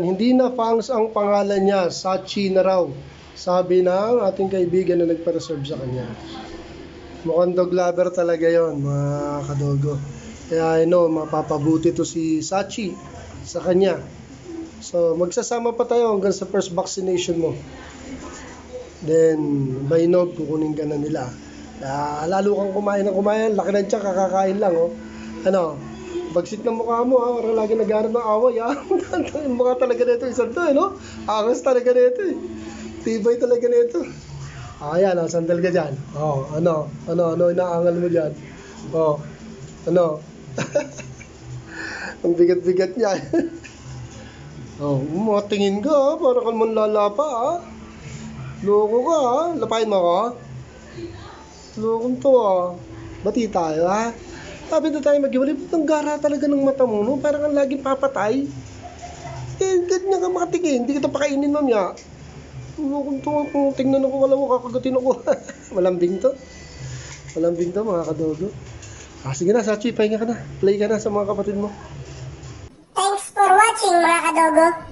Ayan, hindi na Fangs ang pangalan niya, Sachi na raw. Sabi ng ating kaibigan na nagpa-reserve sa kanya. Mukhang dog lover talaga yon, mga kadogo. Kaya mapapabuti to si Sachi sa kanya. So, magsasama pa tayo hanggang sa first vaccination mo. Then, by Nob, kukunin ka na nila. Lalo kang kumain ng kumain, laki na tiyan, kakakain lang, oh. Bagsit ng mukha mo, ha? Parang lagi naghanap ng away, ha? Mukha talaga nito, isang to, no? Angas talaga nito, eh. Tibay talaga nito. Ayan, sandal ka dyan. Ano, inaangal mo dyan? Ano? Ang bigat-bigat niya. Tingin ka, ha? Parang ka naman lalapa, ha? Loko ka, ha? Lapain mo ako, ha? Lokong to, ha? Bati tayo, ha? Sabi na tayo mag-iwalay, ang gara talaga ng mata mo, no? Parang ang laging papatay. Ganyan ka makatingin, hindi kita pakainin, mamaya. Lokong to, kung tingnan ako, wala mo, kakagatin ako. Malambing to, mga kadogo. Sige na, Sachi, pahinga ka na. Play ka na sa mga kapatid mo. Thanks for watching, mga kadogo.